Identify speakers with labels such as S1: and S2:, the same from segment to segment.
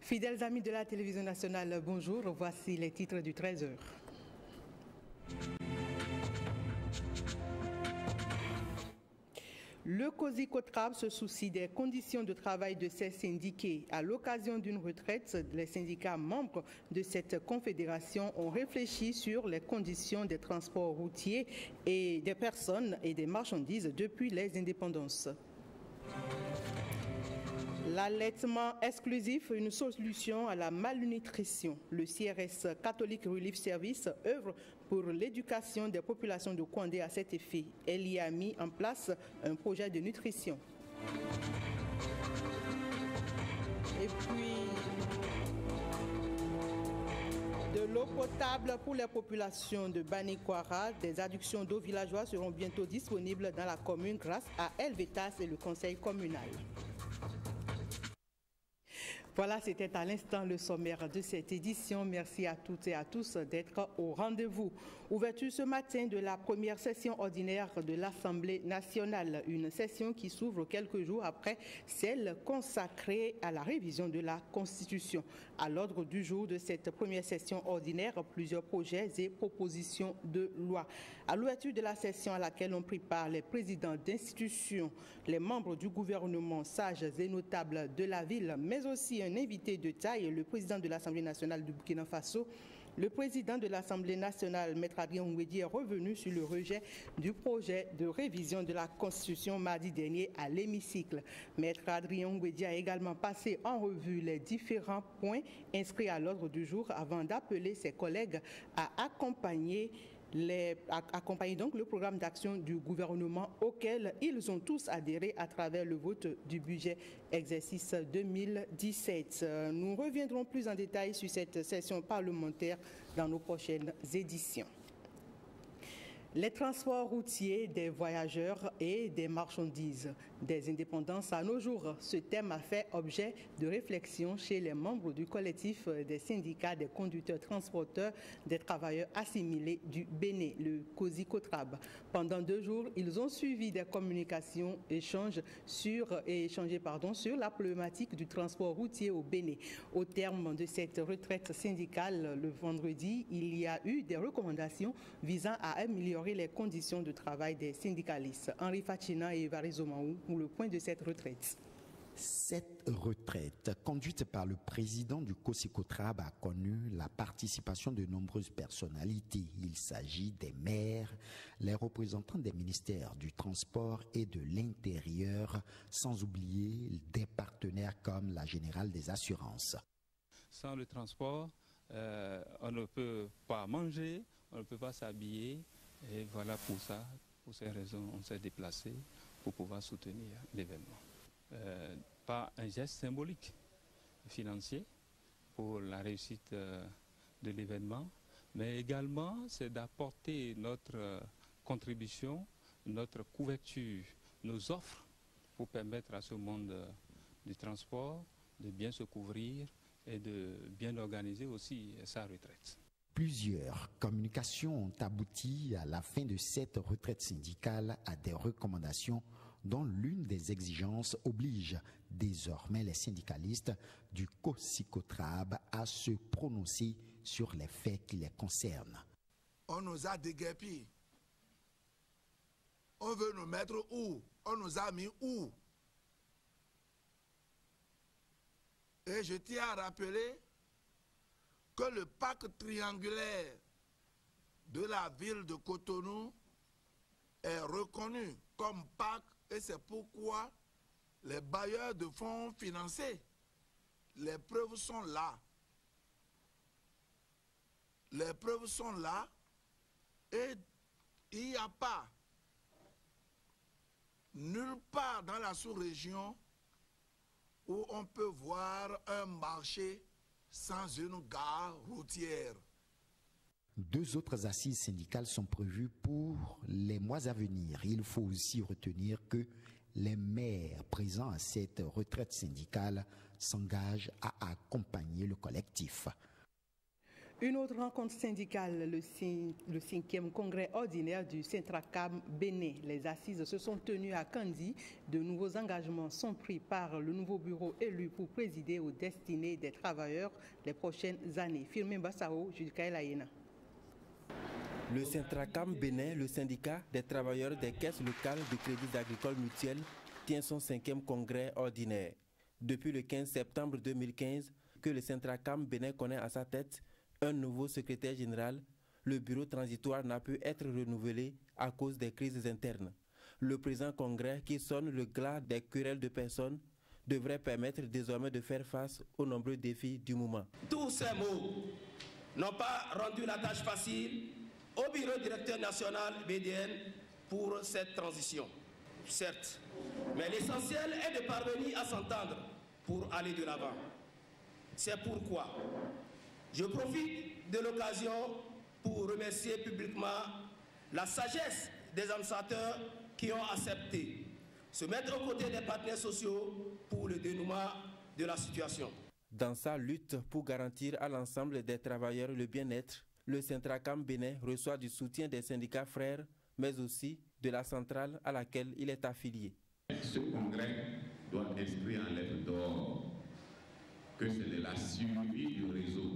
S1: Fidèles amis de la télévision nationale, bonjour. Voici les titres du 13h. Le COSI-COTRAB se soucie des conditions de travail de ses syndiqués. À l'occasion d'une retraite, les syndicats membres de cette confédération ont réfléchi sur les conditions des transports routiers et des personnes et des marchandises depuis les indépendances. L'allaitement exclusif, une solution à la malnutrition. Le CRS Catholic Relief Service œuvre pour l'éducation des populations de Kouandé à cet effet. Elle y a mis en place un projet de nutrition. Et puis, de l'eau potable pour les populations de Banikwara. Des adductions d'eau villageoise seront bientôt disponibles dans la commune grâce à Elvetas et le conseil communal. Voilà, c'était à l'instant le sommaire de cette édition. Merci à toutes et à tous d'être au rendez-vous. Ouverture ce matin de la première session ordinaire de l'Assemblée nationale. Une session qui s'ouvre quelques jours après celle consacrée à la révision de la Constitution. À l'ordre du jour de cette première session ordinaire, plusieurs projets et propositions de loi. À l'ouverture de la session à laquelle ont pris part les présidents d'institutions, les membres du gouvernement, sages et notables de la ville, mais aussi un invité de taille, le président de l'Assemblée nationale du Burkina Faso. Le président de l'Assemblée nationale, Maître Adrien Ngouedi, est revenu sur le rejet du projet de révision de la Constitution mardi dernier à l'hémicycle. Maître Adrien Ngouedi a également passé en revue les différents points inscrits à l'ordre du jour avant d'appeler ses collègues à accompagner donc le programme d'action du gouvernement auquel ils ont tous adhéré à travers le vote du budget exercice 2017. Nous reviendrons plus en détail sur cette session parlementaire dans nos prochaines éditions. Les transports routiers des voyageurs et des marchandises des indépendances à nos jours. Ce thème a fait objet de réflexion chez les membres du collectif des syndicats des conducteurs transporteurs des travailleurs assimilés du Bénin, le COSI-COTRAB. Pendant 2 jours, ils ont suivi des communications, échangé sur la problématique du transport routier au Bénin. Au terme de cette retraite syndicale, le vendredi, il y a eu des recommandations visant à améliorer les conditions de travail des syndicalistes. Henri Fachina et Evaristo Maou pour le point de cette retraite.
S2: Cette retraite, conduite par le président du COSI-COTRAB, a connu la participation de nombreuses personnalités. Il s'agit des maires, les représentants des ministères du Transport et de l'Intérieur, sans oublier des partenaires comme la Générale des Assurances.
S3: Sans le transport, on ne peut pas manger, on ne peut pas s'habiller. Et voilà pour ces raisons, on s'est déplacé pour pouvoir soutenir l'événement. Pas un geste symbolique financier pour la réussite de l'événement, mais également c'est d'apporter notre contribution, notre couverture, nos offres pour permettre à ce monde du transport de bien se couvrir et de bien organiser aussi sa retraite.
S2: Plusieurs communications ont abouti à la fin de cette retraite syndicale à des recommandations dont l'une des exigences oblige désormais les syndicalistes du COSI-COTRAB à se prononcer sur les faits qui les concernent.
S4: On nous a déguerpis. On veut nous mettre où? On nous a mis où? Et je tiens à rappeler que le parc triangulaire de la ville de Cotonou est reconnu comme parc et c'est pourquoi les bailleurs de fonds financés, les preuves sont là. Les preuves sont là et il n'y a pas nulle part dans la sous-région où on peut voir un marché sans une gare routière.
S2: 2 autres assises syndicales sont prévues pour les mois à venir. Il faut aussi retenir que les maires présents à cette retraite syndicale s'engagent à accompagner le collectif.
S1: Une autre rencontre syndicale, le 5e congrès ordinaire du Centracam Bénin. Les assises se sont tenues à Kandi. De nouveaux engagements sont pris par le nouveau bureau élu pour présider aux destinées des travailleurs les prochaines années. Firmin Bassao, Judicaël Ayena.
S5: Le Centracam Bénin, le syndicat des travailleurs des caisses locales de crédits agricoles mutuels, tient son 5e congrès ordinaire. Depuis le 15 septembre 2015, que le Centracam Bénin connaît à sa tête un nouveau secrétaire général, le bureau transitoire n'a pu être renouvelé à cause des crises internes. Le présent congrès, qui sonne le glas des querelles de personnes, devrait permettre désormais de faire face aux nombreux défis du moment.
S6: Tous ces mots n'ont pas rendu la tâche facile au bureau directeur national BDN pour cette transition. Certes, mais l'essentiel est de parvenir à s'entendre pour aller de l'avant. C'est pourquoi je profite de l'occasion pour remercier publiquement la sagesse des administrateurs qui ont accepté se mettre aux côtés des partenaires sociaux pour le dénouement de la situation.
S5: Dans sa lutte pour garantir à l'ensemble des travailleurs le bien-être, le Centracam Bénin reçoit du soutien des syndicats frères, mais aussi de la centrale à laquelle il est affilié.
S7: Ce congrès doit inscrire en lettres d'or que c'est de la survie du réseau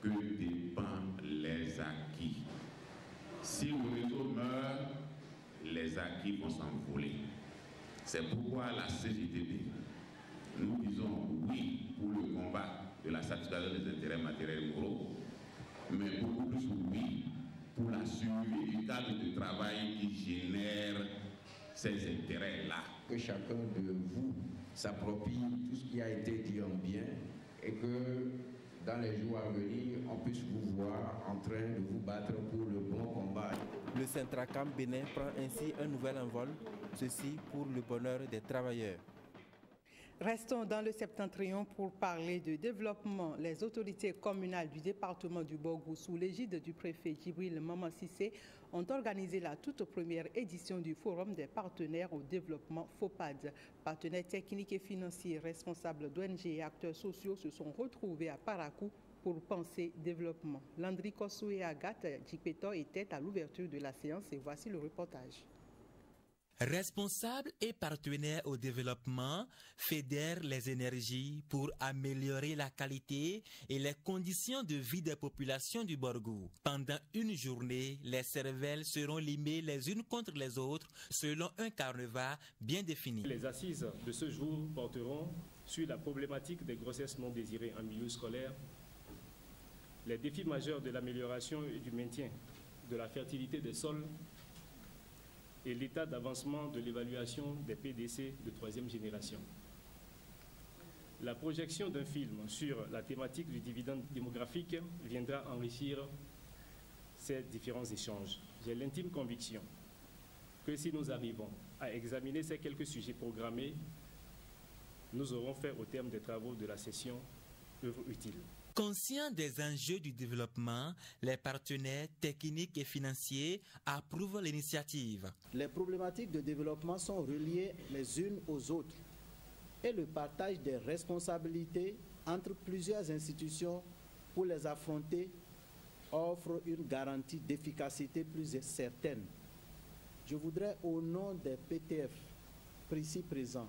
S7: que dépendent les acquis. Si le réseau meurt, les acquis vont s'envoler. C'est pourquoi la CGTB, nous disons oui pour le combat de la satisfaction des intérêts matériels et moraux, mais beaucoup plus oui pour la survie du cadre de travail qui génère ces intérêts-là.
S8: Que chacun de vous s'approprie tout ce qui a été dit en bien et que dans les jours à venir, on puisse vous voir en train de vous battre pour le bon combat.
S5: Le Centracam Bénin prend ainsi un nouvel envol, ceci pour le bonheur des travailleurs.
S1: Restons dans le septentrion pour parler de développement. Les autorités communales du département du Borgou, sous l'égide du préfet Djibril Maman Cissé, ont organisé la toute première édition du Forum des partenaires au développement FOPAD. Partenaires techniques et financiers, responsables d'ONG et acteurs sociaux se sont retrouvés à Parakou pour penser développement. Landry Kossou et Agathe Djikpeto étaient à l'ouverture de la séance et voici le reportage.
S9: Responsables et partenaires au développement fédèrent les énergies pour améliorer la qualité et les conditions de vie des populations du Borgou. Pendant une journée, les cervelles seront limées les unes contre les autres selon un carnaval bien défini.
S10: Les assises de ce jour porteront sur la problématique des grossesses non désirées en milieu scolaire, les défis majeurs de l'amélioration et du maintien de la fertilité des sols, et l'état d'avancement de l'évaluation des PDC de 3e génération. La projection d'un film sur la thématique du dividende démographique viendra enrichir ces différents échanges. J'ai l'intime conviction que si nous arrivons à examiner ces quelques sujets programmés, nous aurons fait au terme des travaux de la session œuvre utile.
S9: Conscients des enjeux du développement, les partenaires techniques et financiers approuvent l'initiative.
S11: Les problématiques de développement sont reliées les unes aux autres et le partage des responsabilités entre plusieurs institutions pour les affronter offre une garantie d'efficacité plus certaine. Je voudrais, au nom des PTF ici présents,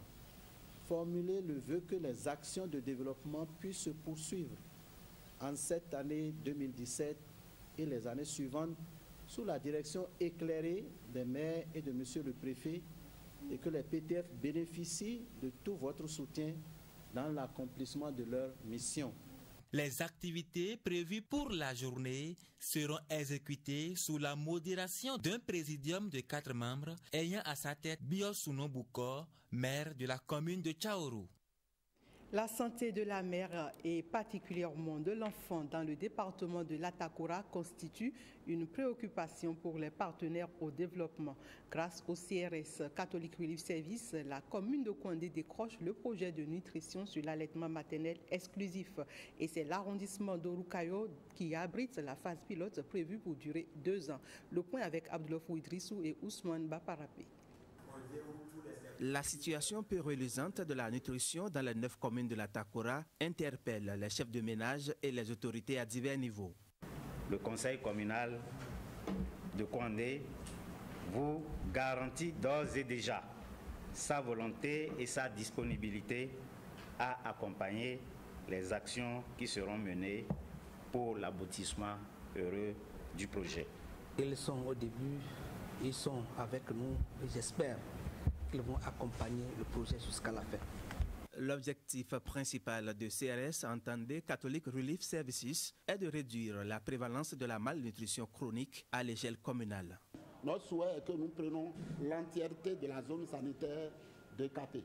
S11: formuler le vœu que les actions de développement puissent se poursuivre en cette année 2017 et les années suivantes sous la direction éclairée des maires et de Monsieur le Préfet et que les PTF bénéficient de tout votre soutien dans l'accomplissement de leur mission.
S9: Les activités prévues pour la journée seront exécutées sous la modération d'un présidium de 4 membres ayant à sa tête Biosouno Boukor, maire de la commune de Tchaourou.
S1: La santé de la mère et particulièrement de l'enfant dans le département de l'Atakora constitue une préoccupation pour les partenaires au développement. Grâce au CRS Catholic Relief Service, la commune de Kouandé décroche le projet de nutrition sur l'allaitement maternel exclusif. Et c'est l'arrondissement d'Orukayo qui abrite la phase pilote prévue pour durer 2 ans. Le point avec Abdoulofou Idrissou et Ousmane Baparapé.
S5: La situation peu reluisante de la nutrition dans les 9 communes de la Takora interpelle les chefs de ménage et les autorités à divers niveaux.
S12: Le conseil communal de Kouandé vous garantit d'ores et déjà sa volonté et sa disponibilité à accompagner les actions qui seront menées pour l'aboutissement heureux du projet.
S13: Ils sont au début, ils sont avec nous et j'espère qu'ils vont accompagner le projet jusqu'à la fin.
S5: L'objectif principal de CRS, entendez Catholic Relief Services, est de réduire la prévalence de la malnutrition chronique à l'échelle communale.
S14: Notre souhait est que nous prenions l'entièreté de la zone sanitaire de Kapé.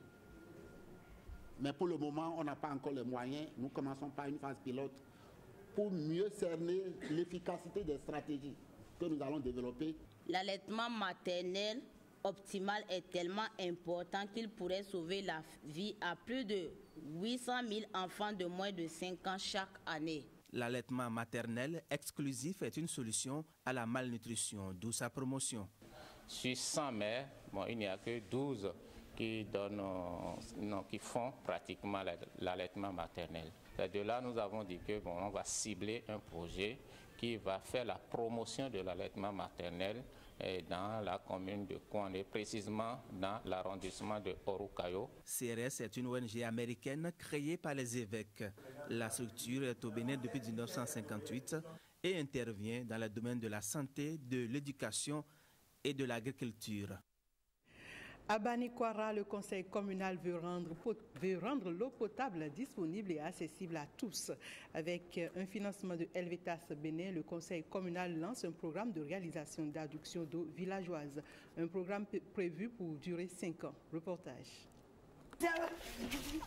S14: Mais pour le moment, on n'a pas encore les moyens. Nous commençons par une phase pilote pour mieux cerner l'efficacité des stratégies que nous allons développer.
S15: L'allaitement maternel optimal est tellement important qu'il pourrait sauver la vie à plus de 800 000 enfants de moins de 5 ans chaque année.
S5: L'allaitement maternel exclusif est une solution à la malnutrition, d'où sa promotion.
S16: Sur 100 mères, il n'y a que 12 qui font pratiquement l'allaitement maternel. De là, nous avons dit que on va cibler un projet qui va faire la promotion de l'allaitement maternel dans la commune de Kouandé, précisément dans l'arrondissement de Orukayo.
S5: CRS est une ONG américaine créée par les évêques. La structure est au Bénin depuis 1958 et intervient dans le domaine de la santé, de l'éducation et de l'agriculture.
S1: À Banikwara, le conseil communal veut rendre l'eau potable disponible et accessible à tous. Avec un financement de Helvetas Bénin, le conseil communal lance un programme de réalisation d'adduction d'eau villageoise. Un programme prévu pour durer 5 ans. Reportage.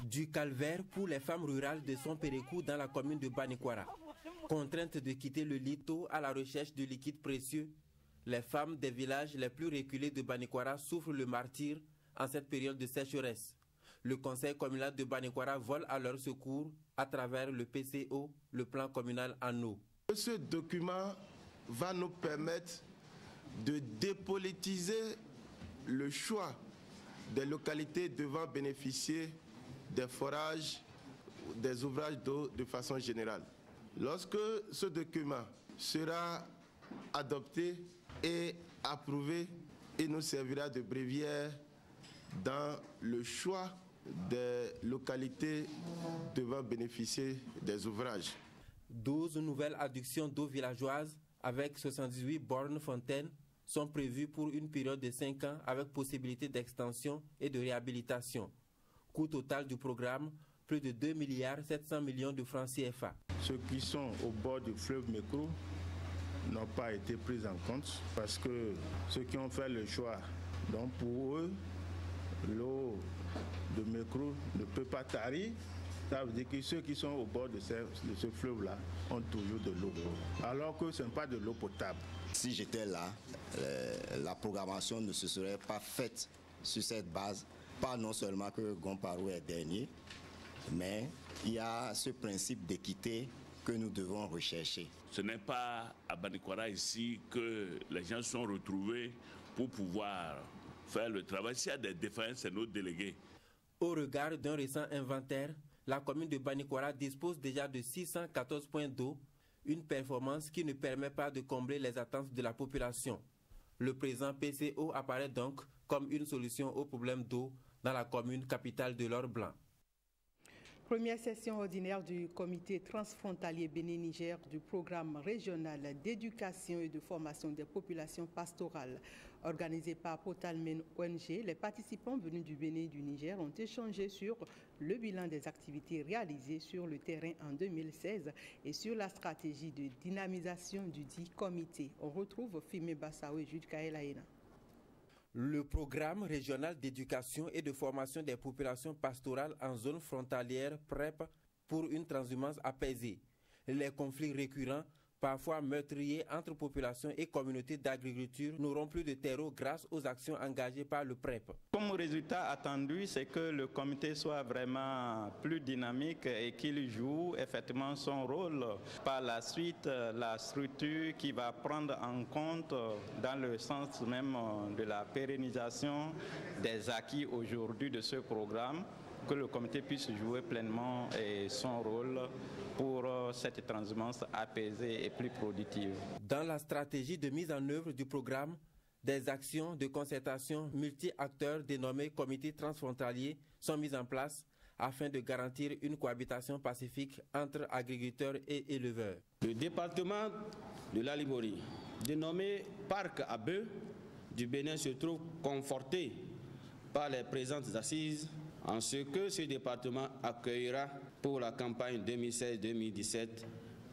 S5: Du calvaire pour les femmes rurales de Sompérékou dans la commune de Banikwara. Contraintes de quitter le Lito à la recherche de liquides précieux, les femmes des villages les plus reculés de Banikwara souffrent le martyre en cette période de sécheresse. Le conseil communal de Banikwara vole à leur secours à travers le PCO, le plan communal en eau.
S4: Ce document va nous permettre de dépolitiser le choix des localités devant bénéficier des forages, des ouvrages d'eau de façon générale. Lorsque ce document sera adopté et approuvé, il nous servira de bréviaire dans le choix des localités devant bénéficier des ouvrages.
S5: 12 nouvelles adductions d'eau villageoise avec 78 bornes fontaines sont prévues pour une période de 5 ans avec possibilité d'extension et de réhabilitation. Coût total du programme, plus de 2,7 milliards de francs CFA.
S17: Ceux qui sont au bord du fleuve Mékrou n'ont pas été pris en compte parce que ceux qui ont fait le choix, donc pour eux, l'eau de Mékrou ne peut pas tarir. Ça veut dire que ceux qui sont au bord de ce fleuve-là ont toujours de l'eau, alors que ce n'est pas de l'eau potable.
S18: Si j'étais là, la programmation ne se serait pas faite sur cette base. Pas non seulement que Gomparou est dernier, mais il y a ce principe d'équité que nous devons rechercher.
S19: Ce n'est pas à Banikwara ici que les gens sont retrouvés pour pouvoir faire le travail. S'il y a des défaillances, c'est nos délégués.
S5: Au regard d'un récent inventaire, la commune de Banikwara dispose déjà de 614 points d'eau, une performance qui ne permet pas de combler les attentes de la population. Le présent PCO apparaît donc comme une solution au problème d'eau dans la commune capitale de l'Or-Blanc.
S1: Première session ordinaire du comité transfrontalier Bénin-Niger du programme régional d'éducation et de formation des populations pastorales. Organisé par Potalmen ONG, les participants venus du Bénin et du Niger ont échangé sur le bilan des activités réalisées sur le terrain en 2016 et sur la stratégie de dynamisation du dit comité. On retrouve Fimé Bassaou et Jude Kaelaïna.
S5: Le programme régional d'éducation et de formation des populations pastorales en zone frontalière PREP pour une transhumance apaisée. Les conflits récurrents parfois meurtriers entre populations et communautés d'agriculture, n'auront plus de terreau grâce aux actions engagées par le PREP.
S20: Comme résultat attendu, c'est que le comité soit vraiment plus dynamique et qu'il joue effectivement son rôle. Par la suite, la structure qui va prendre en compte dans le sens même de la pérennisation des acquis aujourd'hui de ce programme, que le comité puisse jouer pleinement son rôle pour cette transhumance apaisée et plus productive.
S5: Dans la stratégie de mise en œuvre du programme, des actions de concertation multi-acteurs dénommées comités transfrontaliers sont mises en place afin de garantir une cohabitation pacifique entre agriculteurs et éleveurs.
S21: Le département de la Liborie, dénommé Parc à Bœuf du Bénin, se trouve conforté par les présentes assises en ce que ce département accueillera pour la campagne 2016-2017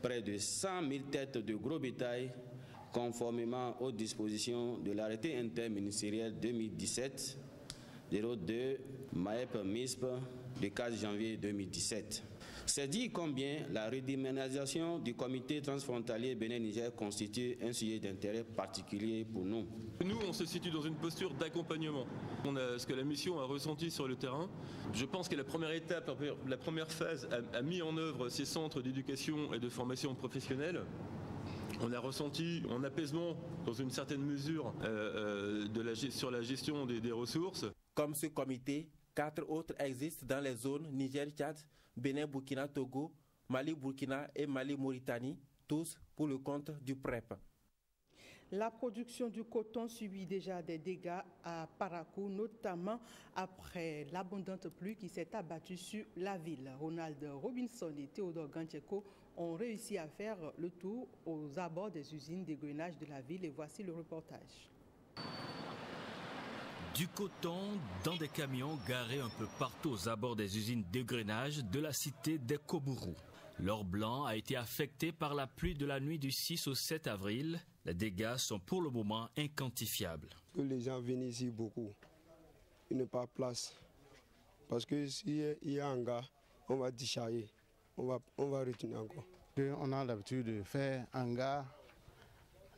S21: près de 100 000 têtes de gros bétail conformément aux dispositions de l'arrêté interministériel 2017-02 MAEP-MISP du 4 janvier 2017. C'est dit combien la redynamisation du comité transfrontalier Bénin-Niger constitue un sujet d'intérêt particulier pour nous.
S22: Nous, on se situe dans une posture d'accompagnement. Ce que la mission a ressenti sur le terrain. Je pense que la première étape, la première phase a mis en œuvre ces centres d'éducation et de formation professionnelle. On a ressenti un apaisement dans une certaine mesure sur la gestion des ressources.
S5: Comme ce comité, 4 autres existent dans les zones Niger-Tchad, Bénin-Burkina-Togo, Mali-Burkina et Mali-Mauritanie, tous pour le compte du PREP.
S1: La production du coton subit déjà des dégâts à Parakou, notamment après l'abondante pluie qui s'est abattue sur la ville. Ronald Robinson et Théodore Gancheko ont réussi à faire le tour aux abords des usines d'égrenage de la ville et voici le reportage.
S23: Du coton dans des camions garés un peu partout aux abords des usines d'égrenage de la cité des Kobourou. L'or blanc a été affecté par la pluie de la nuit du 6 au 7 avril. Les dégâts sont pour le moment inquantifiables.
S24: Les gens viennent ici beaucoup. Ils n'ont pas de place. Parce que s'il y a un gars, on va décharger. On va retourner encore.
S25: On a l'habitude de faire un gars.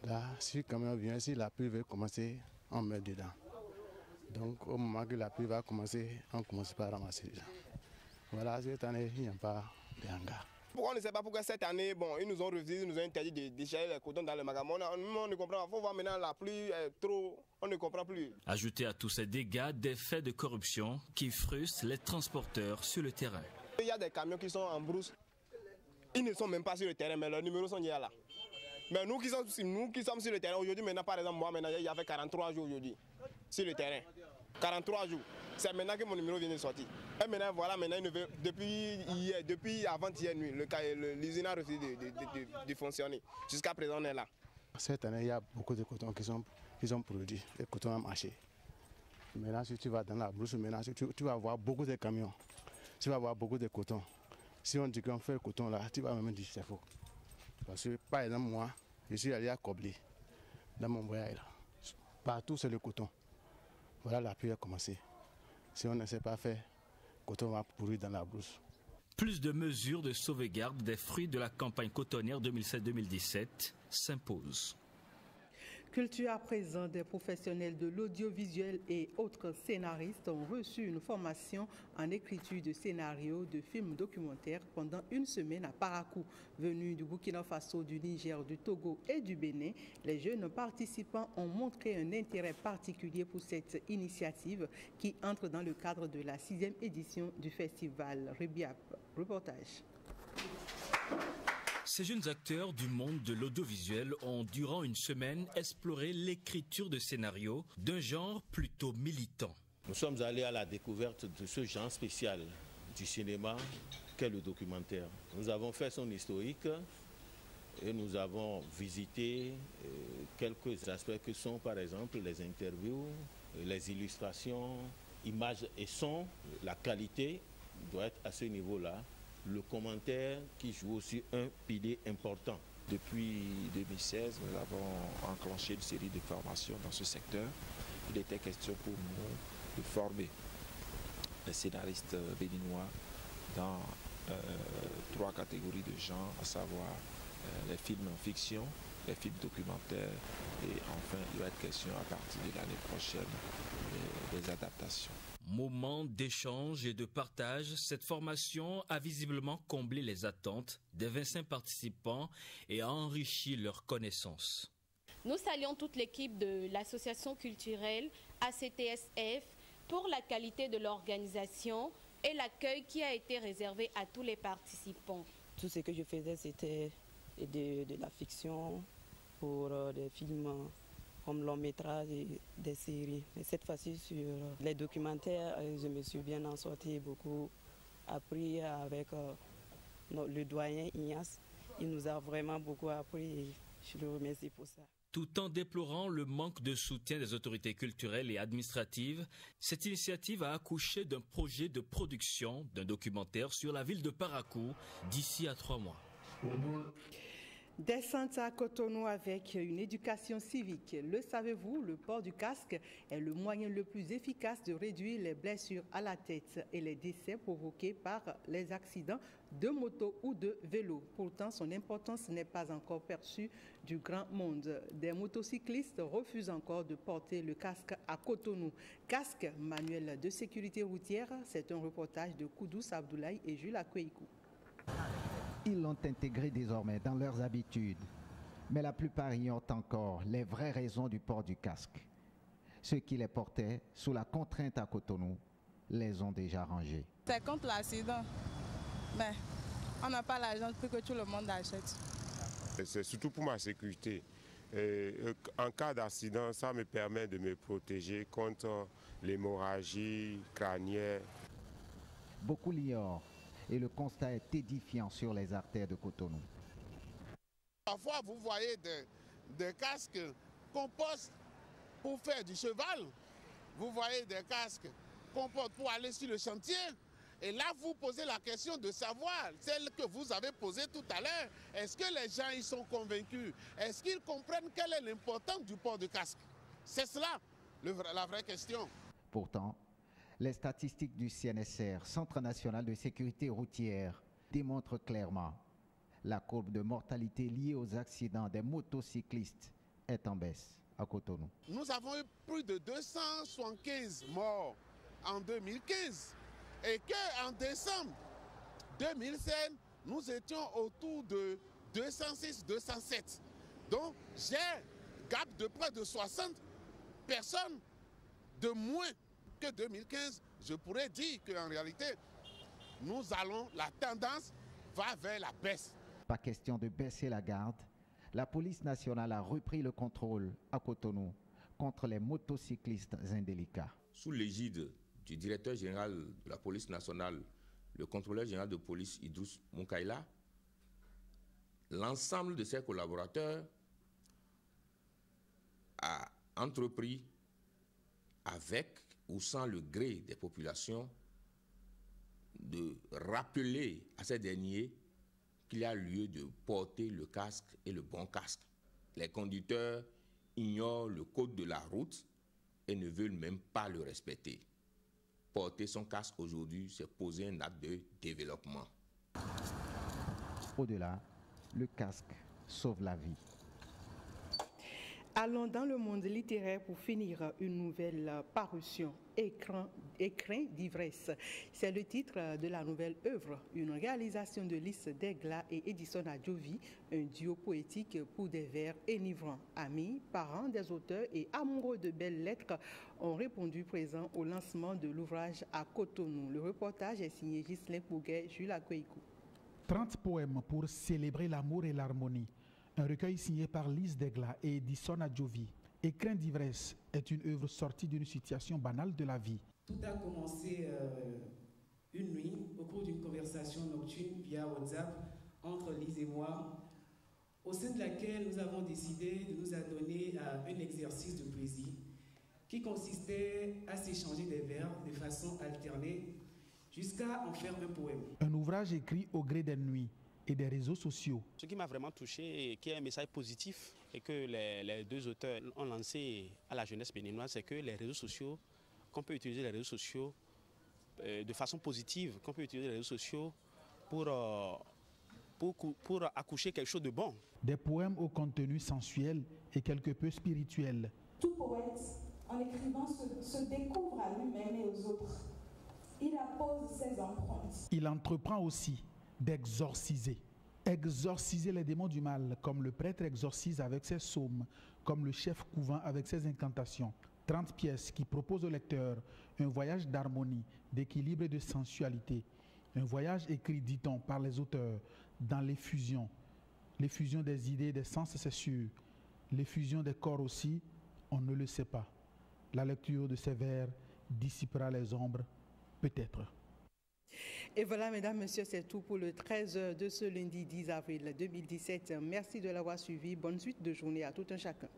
S25: Là, si le camion vient, si la pluie veut commencer, on met dedans. Donc au moment que la pluie va commencer, on commence par ramasser les gens. Voilà, cette année, il n'y a pas de hangar.
S26: Pourquoi on ne sait pas pourquoi cette année, ils nous ont refusé, ils nous ont interdit de décharger les cotons dans le magasin. On ne comprend pas, il faut voir maintenant la pluie est trop, on ne comprend plus.
S23: Ajouter à tous ces dégâts des faits de corruption qui frustrent les transporteurs sur le terrain.
S26: Il y a des camions qui sont en brousse, ils ne sont même pas sur le terrain, mais leurs numéros sont déjà là. Mais nous qui sommes sur le terrain aujourd'hui, maintenant par exemple, moi maintenant, il y avait 43 jours aujourd'hui sur le terrain. 43 jours. C'est maintenant que mon numéro vient de sortir. Et maintenant, voilà, depuis avant-hier nuit, l'usine a refusé de fonctionner. Jusqu'à présent, on est là.
S25: Cette année, il y a beaucoup de cotons qui sont produits. Le coton a marché. Maintenant, si tu vas dans la brousse, maintenant, tu vas voir beaucoup de camions. Tu vas voir beaucoup de coton. Si on dit qu'on fait le coton là, tu vas même dire que c'est faux. Parce que, par exemple, moi, je suis allé à Koblé, dans mon voyage. Partout, c'est le coton. Voilà, la pluie a commencé. Si on ne sait pas faire, le coton va pourrir dans la brousse.
S23: Plus de mesures de sauvegarde des fruits de la campagne cotonnière 2016-2017 s'imposent.
S1: Culture à présent, des professionnels de l'audiovisuel et autres scénaristes ont reçu une formation en écriture de scénarios de films documentaires pendant une semaine à Parakou. Venus du Burkina Faso, du Niger, du Togo et du Bénin, les jeunes participants ont montré un intérêt particulier pour cette initiative qui entre dans le cadre de la 6e édition du festival Rebiap. Reportage.
S23: Ces jeunes acteurs du monde de l'audiovisuel ont, durant une semaine, exploré l'écriture de scénarios d'un genre plutôt militant.
S27: Nous sommes allés à la découverte de ce genre spécial du cinéma qu'est le documentaire. Nous avons fait son historique et nous avons visité quelques aspects que sont par exemple les interviews, les illustrations, images et sons. La qualité doit être à ce niveau-là. Le commentaire qui joue aussi un pilier important.
S28: Depuis 2016, nous avons enclenché une série de formations dans ce secteur. Il était question pour nous de former les scénaristes béninois dans 3 catégories de gens, à savoir les films en fiction, les films documentaires et enfin il va être question à partir de l'année prochaine des adaptations.
S23: Moment d'échange et de partage, cette formation a visiblement comblé les attentes des 25 participants et a enrichi leurs connaissances.
S2: Nous saluons toute l'équipe de l'association culturelle ACTSF pour la qualité de l'organisation et l'accueil qui a été réservé à tous les participants.
S3: Tout ce que je faisais, c'était de la fiction pour des films comme long métrage et des séries. Mais cette fois-ci, sur les documentaires, je me suis bien en sorti, beaucoup appris avec le doyen Ignace. Il nous a vraiment beaucoup appris et je le remercie pour ça.
S23: Tout en déplorant le manque de soutien des autorités culturelles et administratives, cette initiative a accouché d'un projet de production d'un documentaire sur la ville de Parakou d'ici à 3 mois.
S1: Descente à Cotonou avec une éducation civique. Le savez-vous, le port du casque est le moyen le plus efficace de réduire les blessures à la tête et les décès provoqués par les accidents de moto ou de vélo. Pourtant, son importance n'est pas encore perçue du grand monde. Des motocyclistes refusent encore de porter le casque à Cotonou. Casque manuel de sécurité routière, c'est un reportage de Koudous Abdoulaye et Jules Akweikou.
S6: Ils l'ont intégré désormais dans leurs habitudes. Mais la plupart ignorent encore les vraies raisons du port du casque. Ceux qui les portaient sous la contrainte à Cotonou les ont déjà rangés.
S7: C'est contre l'accident. Mais on n'a pas l'argent pour que tout le monde achète.
S8: C'est surtout pour ma sécurité. En cas d'accident, ça me permet de me protéger contre l'hémorragie crânienne.
S6: Beaucoup l'ignorent. Et le constat est édifiant sur les artères de Cotonou.
S9: Parfois, vous voyez des casques qu'on pose pour faire du cheval. Vous voyez des casques qu'on porte pour aller sur le chantier. Et là, vous posez la question de savoir, celle que vous avez posée tout à l'heure, est-ce que les gens y sont convaincus? Est-ce qu'ils comprennent quelle est l'importance du port de casque? C'est cela, la vraie question.
S6: Pourtant, les statistiques du CNSR, Centre national de sécurité routière, démontrent clairement la courbe de mortalité liée aux accidents des motocyclistes est en baisse à Cotonou.
S9: Nous avons eu plus de 275 morts en 2015 et qu'en décembre 2016, nous étions autour de 206-207. Donc j'ai gap de près de 60 personnes de moins que 2015, je pourrais dire qu'en réalité, la tendance va vers la baisse.
S6: Pas question de baisser la garde. La police nationale a repris le contrôle à Cotonou contre les motocyclistes indélicats.
S10: Sous l'égide du directeur général de la police nationale, le contrôleur général de police Idrous Moukaïla, l'ensemble de ses collaborateurs a entrepris avec ou sans le gré des populations, de rappeler à ces derniers qu'il y a lieu de porter le casque et le bon casque. Les conducteurs ignorent le code de la route et ne veulent même pas le respecter. Porter son casque aujourd'hui, c'est poser un acte de développement.
S6: Au-delà, le casque sauve la vie.
S1: Allons dans le monde littéraire pour finir une nouvelle parution, Écrin d'ivresse. C'est le titre de la nouvelle œuvre, une réalisation de Lys Degla et Edison Adjovi, un duo poétique pour des vers enivrants. Amis, parents des auteurs et amoureux de belles lettres ont répondu présents au lancement de l'ouvrage à Cotonou. Le reportage est signé Ghislain Pouguet, Jules Akweikou.
S11: 30 poèmes pour célébrer l'amour et l'harmonie. Un recueil signé par Lys Degla et Edison Adjovi. Écrin d'ivresse est une œuvre sortie d'une situation banale de la vie.
S29: Tout a commencé une nuit au cours d'une conversation nocturne via WhatsApp entre Lys et moi, au sein de laquelle nous avons décidé de nous adonner à un exercice de poésie qui consistait à s'échanger des vers de façon alternée jusqu'à en faire un poème.
S11: Un ouvrage écrit au gré des nuits et des réseaux sociaux.
S30: Ce qui m'a vraiment touché et qui est un message positif et que les deux auteurs ont lancé à la jeunesse béninoise, c'est que les réseaux sociaux, qu'on peut utiliser les réseaux sociaux de façon positive, qu'on peut utiliser les réseaux sociaux pour pour accoucher quelque chose de bon.
S11: Des poèmes au contenu sensuel et quelque peu spirituel.
S4: Tout poète, en écrivant, se découvre à lui-même et aux autres. Il appose ses empreintes.
S11: Il entreprend aussi d'exorciser. Exorciser les démons du mal, comme le prêtre exorcise avec ses psaumes, comme le chef couvent avec ses incantations. 30 pièces qui proposent au lecteur un voyage d'harmonie, d'équilibre et de sensualité. Un voyage écrit, dit-on, par les auteurs dans l'effusion. L'effusion des idées et des sens, c'est sûr. L'effusion des corps aussi, on ne le sait pas. La lecture de ces vers dissipera les ombres, peut-être.
S1: Et voilà, mesdames, messieurs, c'est tout pour le 13h de ce lundi 10 avril 2017. Merci de l'avoir suivi. Bonne suite de journée à tout un chacun.